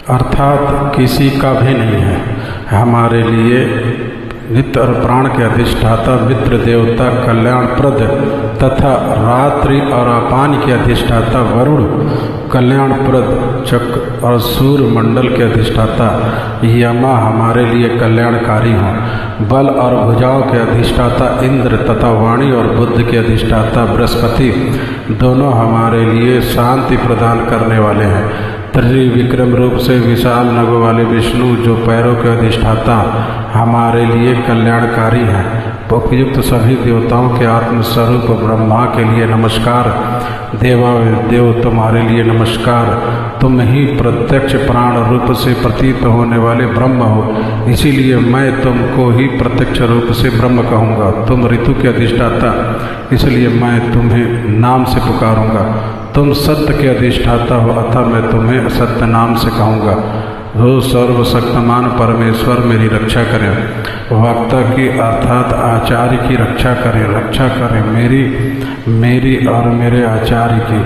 अर्थात किसी का भी नहीं है। हमारे लिए नित्य और प्राण के अधिष्ठाता मित्र देवता कल्याणप्रद तथा रात्रि और अपान के अधिष्ठाता वरुण कल्याणप्रद चक्र और सूर्य मंडल के अधिष्ठाता यमा हमारे लिए कल्याणकारी हों। बल और भुजाओं के अधिष्ठाता इंद्र तथा वाणी और बुद्ध के अधिष्ठाता बृहस्पति दोनों हमारे लिए शांति प्रदान करने वाले हैं। त्रिविक्रम रूप से विशाल नभ वाले विष्णु जो पैरों के अधिष्ठाता हमारे लिए कल्याणकारी हैं। उपयुक्त सभी देवताओं के आत्मस्वरूप ब्रह्मा के लिए नमस्कार। देवादेव तुम्हारे लिए नमस्कार। तुम ही प्रत्यक्ष प्राण रूप से प्रतीत होने वाले ब्रह्म हो, इसीलिए मैं तुमको ही प्रत्यक्ष रूप से ब्रह्म कहूँगा। तुम ऋतु के अधिष्ठाता, इसलिए मैं तुम्हें नाम से पुकारूँगा। तुम सत्य के अधिष्ठाता हो, अतः मैं तुम्हें सत्य नाम से कहूँगा। वो सर्वशक्तिमान परमेश्वर मेरी रक्षा करें। वक्ता की अर्थात आचार्य की रक्षा करें मेरी और मेरे आचार्य की।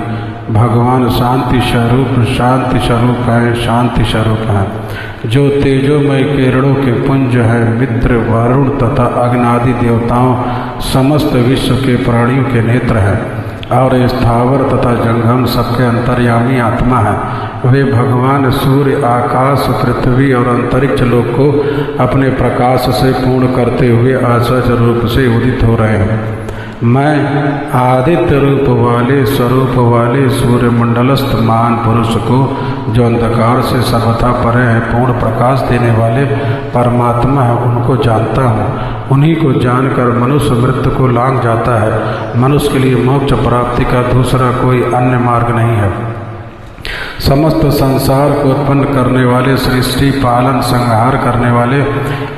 भगवान शांति स्वरूप हैं जो तेजोमय किरणों के पुंज है। मित्र वरुण तथा अग्नादि देवताओं समस्त विश्व के प्राणियों के नेत्र हैं और स्थावर तथा जंगम सबके अंतर्यामी आत्मा है। वे भगवान सूर्य आकाश पृथ्वी और अंतरिक्ष लोक को अपने प्रकाश से पूर्ण करते हुए आश्चर्य रूप से उदित हो रहे हैं। मैं आदित्य रूप वाले स्वरूप वाले सूर्य मंडलस्थ महान पुरुष को, जो अंधकार से सर्वथा परे है, पूर्ण प्रकाश देने वाले परमात्मा है, उनको जानता हूँ। उन्हीं को जानकर मनुष्य मृत्यु को लांघ जाता है। मनुष्य के लिए मोक्ष प्राप्ति का दूसरा कोई अन्य मार्ग नहीं है। समस्त संसार को उत्पन्न करने वाले, सृष्टि पालन संहार करने वाले,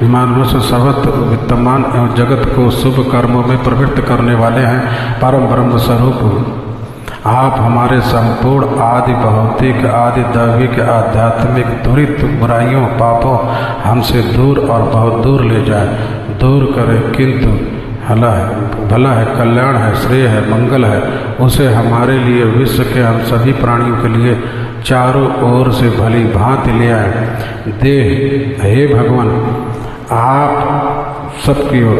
मनुष्य सवत विद्यमान एवं जगत को शुभ कर्मों में प्रवृत्त करने वाले हैं परम ब्रह्म स्वरूप। आप हमारे संपूर्ण आदि भौतिक आदि दैविक आध्यात्मिक दुरित बुराइयों पापों हमसे दूर और बहुत दूर ले जाए, दूर करें। किंतु भला है, कल्याण है, श्रेय है, मंगल है, उसे हमारे लिए, विश्व के हम सभी प्राणियों के लिए चारों ओर से भली भांति ले आए। देह हे भगवान, आप सबकी ओर,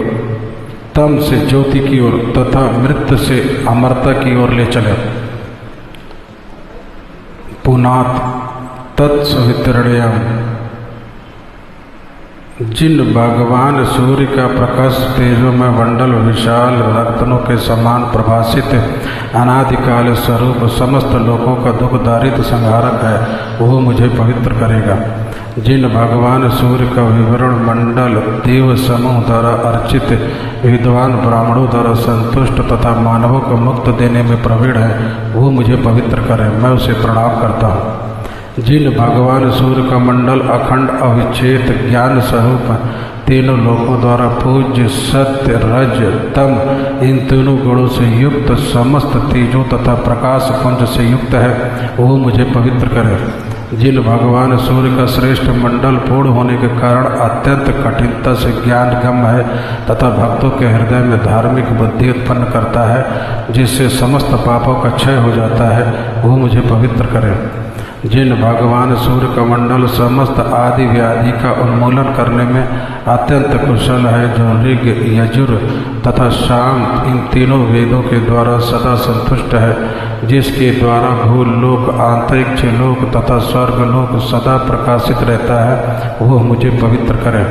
तम से ज्योति की ओर तथा मृत्यु से अमरता की ओर ले चले। पुनात तत्सवितरणयम्। जिन भगवान सूर्य का प्रकाश तेजोमय मंडल विशाल रत्नों के समान प्रभासित अनादिकाल स्वरूप समस्त लोगों का दुख दारिद्र संहारक है, वो मुझे पवित्र करेगा। जिन भगवान सूर्य का विवरण मंडल देव समूह द्वारा अर्चित विद्वान ब्राह्मणों द्वारा संतुष्ट तथा मानवों को मुक्त देने में प्रवीण है, वो मुझे पवित्र करे, मैं उसे प्रणाम करता हूँ। जिन भगवान सूर्य का मंडल अखंड अविच्छेद ज्ञान स्वरूप तीनों लोकों द्वारा पूज्य सत्य रज तम इन तीनों गुणों से युक्त समस्त तेजों तथा प्रकाश पुंज से युक्त है, वो मुझे पवित्र करे। जिन भगवान सूर्य का श्रेष्ठ मंडल पूर्ण होने के कारण अत्यंत कठिनता से ज्ञान गम है तथा भक्तों के हृदय में धार्मिक बुद्धि उत्पन्न करता है, जिससे समस्त पापों का क्षय हो जाता है, वो मुझे पवित्र करे। जिन भगवान सूर्य का मंडल समस्त आदि व्याधि का उन्मूलन करने में अत्यंत कुशल है, जो ऋग यजुर तथा साम इन तीनों वेदों के द्वारा सदा संतुष्ट है, जिसके द्वारा भूलोक अंतरिक्ष लोक तथा स्वर्गलोक सदा प्रकाशित रहता है, वो मुझे पवित्र करे।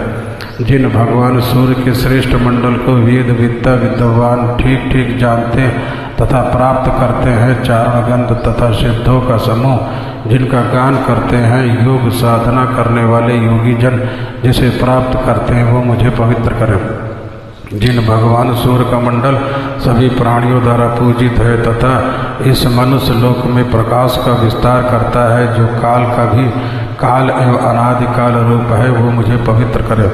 जिन भगवान सूर्य के श्रेष्ठ मंडल को वेद विद्या विद्वान ठीक ठीक जानते तथा प्राप्त करते हैं, चारण गंध तथा सिद्धों का समूह जिनका गान करते हैं, योग साधना करने वाले योगी जन जिसे प्राप्त करते हैं, वो मुझे पवित्र करें। जिन भगवान सूर्य का मंडल सभी प्राणियों द्वारा पूजित है तथा इस मनुष्य लोक में प्रकाश का विस्तार करता है, जो काल का भी काल एवं अनादिकाल रूप है, वो मुझे पवित्र करे।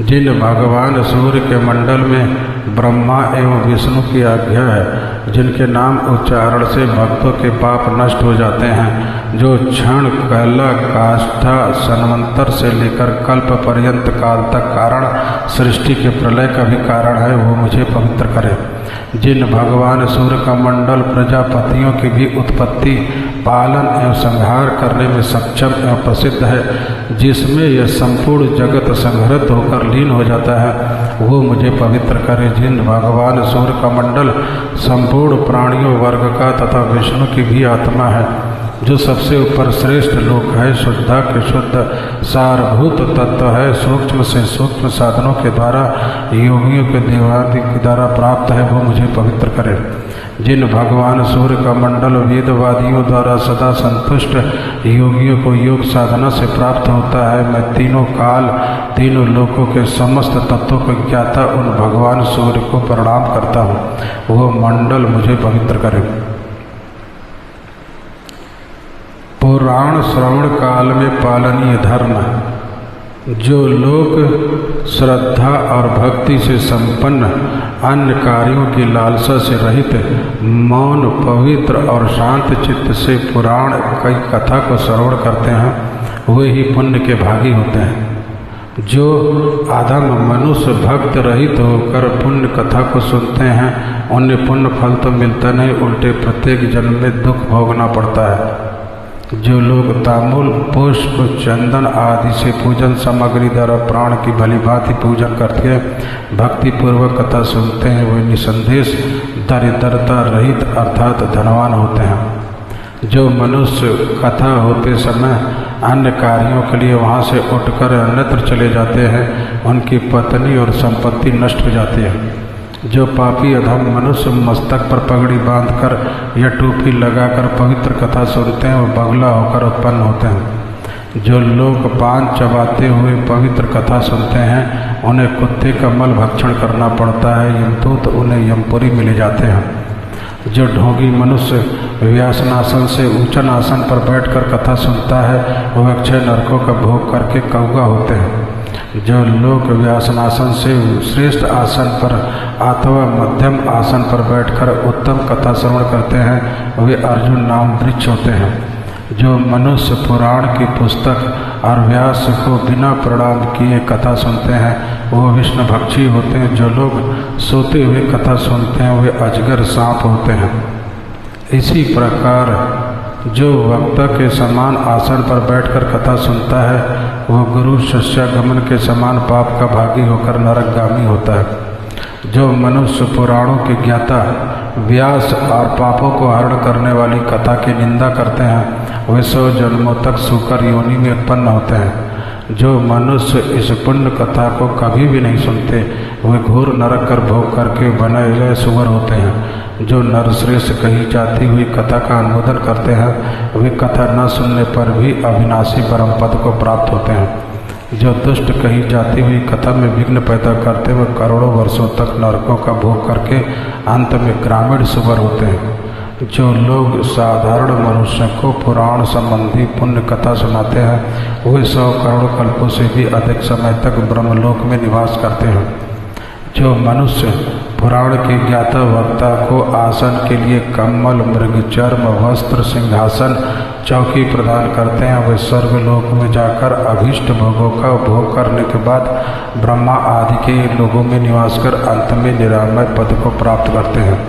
जिन भगवान सूर्य के मंडल में ब्रह्मा एवं विष्णु की आज्ञा है, जिनके नाम उच्चारण से भक्तों के पाप नष्ट हो जाते हैं, जो क्षण कला काष्ठा सन्वंतर से लेकर कल्प पर्यंत काल तक कारण सृष्टि के प्रलय का भी कारण है, वो मुझे पवित्र करे। जिन भगवान सूर्य का मंडल प्रजापतियों की भी उत्पत्ति, पालन एवं संहार करने में सक्षम एवं प्रसिद्ध है, जिसमें यह संपूर्ण जगत संहृत होकर लीन हो जाता है, वो मुझे पवित्र करे। जिन भगवान सूर्य का मंडल संपूर्ण प्राणियों वर्ग का तथा विष्णु की भी आत्मा है, जो सबसे ऊपर श्रेष्ठ लोक है, शुद्धा के शुद्ध सारभूत तत्व है, सूक्ष्म से सूक्ष्म साधनों के द्वारा योगियों के देवादि के द्वारा प्राप्त है, वो मुझे पवित्र करे। जिन भगवान सूर्य का मंडल वेदवादियों द्वारा सदा संतुष्ट योगियों को योग साधना से प्राप्त होता है, मैं तीनों काल तीनों लोकों के समस्त तत्वों को ज्ञाता उन भगवान सूर्य को प्रणाम करता हूँ, वो मंडल मुझे पवित्र करे। पुराण श्रवण काल में पालनीय धर्म। जो लोग श्रद्धा और भक्ति से संपन्न, अन्य कार्यों की लालसा से रहित, मौन, पवित्र और शांत चित्त से पुराण की कथा को श्रवण करते हैं, वे ही पुण्य के भागी होते हैं। जो अधम मनुष्य भक्त रहित होकर पुण्य कथा को सुनते हैं, उन्हें पुण्य फल तो मिलता नहीं, उल्टे प्रत्येक जन्म में दुख भोगना पड़ता है। जो लोग तांबूल, पुष्प, चंदन आदि से पूजन सामग्री द्वारा प्राण की भली भांति पूजन करके भक्ति पूर्वक कथा सुनते हैं, वे निसंदेश दरिद्रता रहित अर्थात धनवान होते हैं। जो मनुष्य कथा होते समय अन्य कार्यों के लिए वहाँ से उठकर अन्यत्र चले जाते हैं, उनकी पत्नी और संपत्ति नष्ट हो जाती है। जो पापी अधम मनुष्य मस्तक पर पगड़ी बांधकर या टोपी लगाकर पवित्र कथा सुनते हैं, वो बगला होकर उत्पन्न होते हैं। जो लोग पान चबाते हुए पवित्र कथा सुनते हैं, उन्हें कुत्ते का मल भक्षण करना पड़ता है, यमदूत उन्हें यमपुरी में ले जाते हैं। जो ढोंगी मनुष्य व्यासनासन से ऊंचन आसन पर बैठकर कथा सुनता है, वह अक्षय नरकों का भोग करके कौवा होते हैं। जो लोग व्यासनासन से श्रेष्ठ आसन पर अथवा मध्यम आसन पर बैठकर उत्तम कथा श्रवण करते हैं, वे अर्जुन नाम वृक्ष होते हैं। जो मनुष्य पुराण की पुस्तक और व्यास को बिना प्रणाम किए कथा सुनते हैं, वो विष्णु भक्षी होते हैं। जो लोग सोते हुए कथा सुनते हैं, वे अजगर सांप होते हैं। इसी प्रकार जो वक्ता के समान आसन पर बैठकर कथा सुनता है, वह गुरु शिष्यागमन के समान पाप का भागी होकर नरकगामी होता है। जो मनुष्य पुराणों के ज्ञाता व्यास और पापों को हरण करने वाली कथा की निंदा करते हैं, वे 100 जन्मों तक सूकर योनि में उत्पन्न होते हैं। जो मनुष्य इस पुण्य कथा को कभी भी नहीं सुनते, वे घोर नरक कर भोग करके बनाए गए सुअर होते हैं। जो नरश्रेष्ठ कही जाती हुई कथा का अनुमोदन करते हैं, वे कथा न सुनने पर भी अविनाशी परम पद को प्राप्त होते हैं। जो दुष्ट कही जाती हुई कथा में विघ्न पैदा करते हुए करोड़ों वर्षों तक नरकों का भोग करके अंत में ग्रामीण सुअर होते हैं। जो लोग साधारण मनुष्य को पुराण संबंधी पुण्य कथा सुनाते हैं, वे 100 करोड़ कल्पों से भी अधिक समय तक ब्रह्मलोक में निवास करते हैं। जो मनुष्य पुराण के ज्ञाता वक्ता को आसन के लिए कम्बल, मृगचर्म, वस्त्र, सिंहासन, चौकी प्रदान करते हैं, वे स्वर्गलोक में जाकर अभीष्ट भोगों का भोग करने के बाद ब्रह्मा आदि के लोगों में निवास कर अंत में निरामय पद को प्राप्त करते हैं।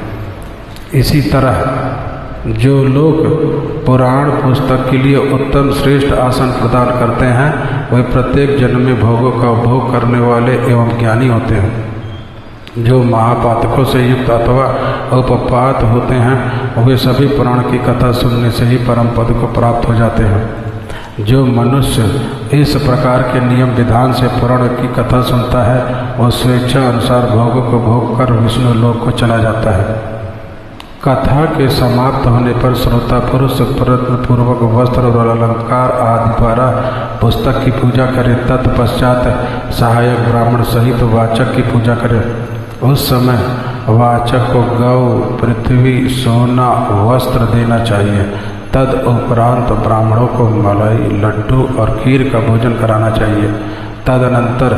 इसी तरह जो लोग पुराण पुस्तक के लिए उत्तम श्रेष्ठ आसन प्रदान करते हैं, वे प्रत्येक जन्म में भोगों का उपभोग करने वाले एवं ज्ञानी होते हैं। जो महापातकों से युक्त अथवा उपपात होते हैं, वे सभी पुराण की कथा सुनने से ही परम पद को प्राप्त हो जाते हैं। जो मनुष्य इस प्रकार के नियम विधान से पुराण की कथा सुनता है, वह स्वेच्छा अनुसार भोगों को भोग कर विष्णु लोक को चला जाता है। कथा के समाप्त होने पर श्रोता पुरुष प्रयत्न पूर्वक वस्त्र और अलंकार आदि द्वारा पुस्तक की पूजा करे, तत्पश्चात सहायक ब्राह्मण सहित वाचक की पूजा करे। उस समय वाचक को गौ, पृथ्वी, सोना, वस्त्र देना चाहिए। तद उपरांत ब्राह्मणों को मलाई, लड्डू और खीर का भोजन कराना चाहिए। तदनंतर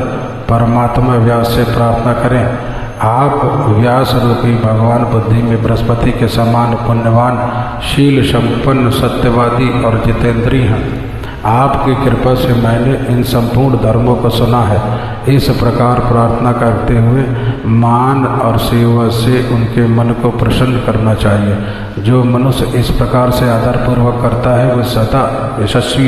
परमात्मा व्यास से प्रार्थना करें, आप व्यास रूपी भगवान बुद्धि में बृहस्पति के समान पुण्यवान, शील संपन्न, सत्यवादी और जितेंद्रीय हैं। आपकी कृपा से मैंने इन संपूर्ण धर्मों को सुना है। इस प्रकार प्रार्थना करते हुए मान और सेवा से उनके मन को प्रसन्न करना चाहिए। जो मनुष्य इस प्रकार से आदरपूर्वक करता है वह सदा यशस्वी